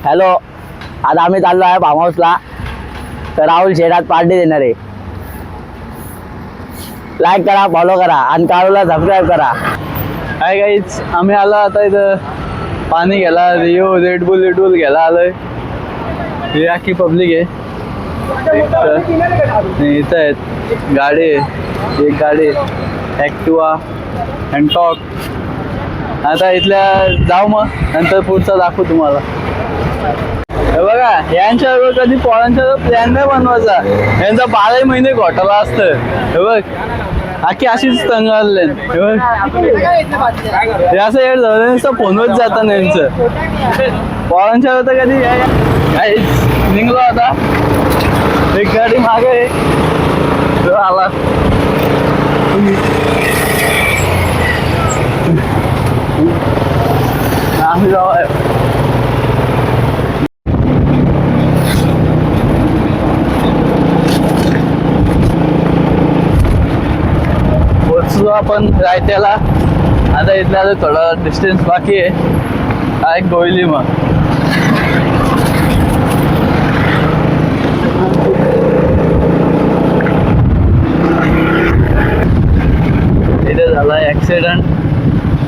Hello, आज आम्ही चाललो आहे फार्म हाऊसला. तर राहुल शेडात पार्टी देणार आहे. लाईक करा, फॉलो करा आणि काळूला सबस्क्राईब करा. हाय गाईज, आम्ही आलो आता इथं पाणी घ्यायला. रिओ रेडबुल घ्यायला आलोय. ही अख्खी पब्लिक आहे. इथं आहेत गाडी आहे, एक गाडी ॲक्टिवा हँटॉक. आता इथल्या जाऊ, मग नंतर पुढचा दाखवू तुम्हाला. हे बघा, यांच्यावर कधी पोळांचा प्लॅन नाही बनवायचा. यांचा 12 महिने घोटाळा असतं. हे बघ, अख्खी अशीच तंगाळले. हे बघ, हे असं येड झालं नुसतं फोनवर जातं यांचं. पोळांच्या तर कधी निघलो आता. एक गाडी मागे आहे, आला. आम्ही जाऊ पोचलो आपण रायत्याला. आता इथल्या थोडं डिस्टन्स बाकी आहे. हा एक गोयली. मग इथे झाला ऍक्सिडेंट.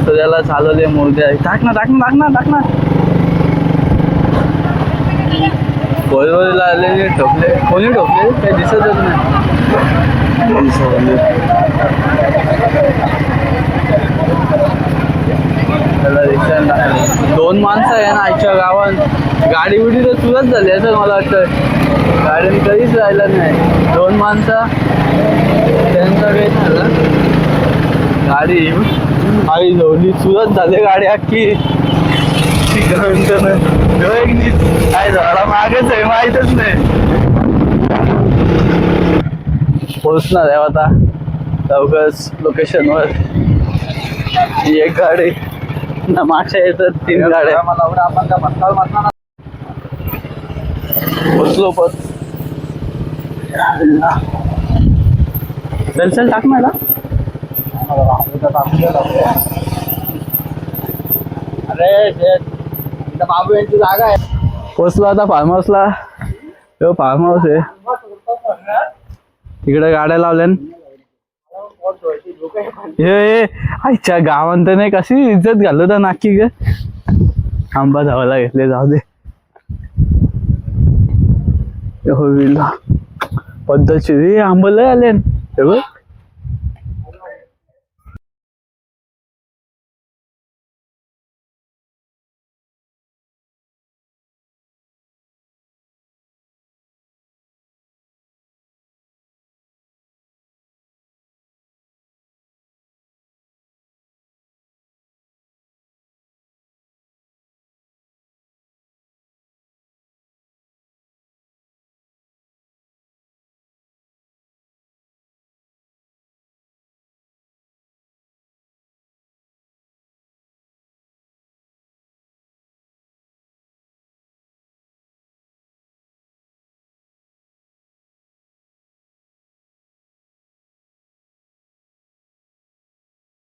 तर त्याला चालवले मोर्द्या. टाक ना. गोळीला आलेले ठोकले. कोणी ठोकले काही दिसतच नाही. त्याला रिक्षा टाकले. 2 माणसं आहे ना आजच्या गावात. गाडी बिडी तर तुलाच झाली असं मला वाटतं. गाडीने कधीच राहिलं नाही. 2 माणसं त्यांचं काही झालं. गाडी आई झोली चुरत झाली गाडी अख्खी. काय झाला मागेच आहे माहीतच नाही. पोहोचणार आहे आता लवकरच लोकेशनवर. एक गाडी ना मागच्या येतात 3 गाड्या. पोचलो पण. चल टाक मला. अरे बाबू यांची जागा आहे. पोचलो आता फार्म हाऊसला. तो फार्म हाऊस आहे. तिकडे गाड्या लावल्या. हे आईच्या गावांत नाही कशी इज्जत घालू तर नाकी ग. आंबा धावायला घेतले, जाऊ दे. होईल पद्धतशीर आंबा लय आले.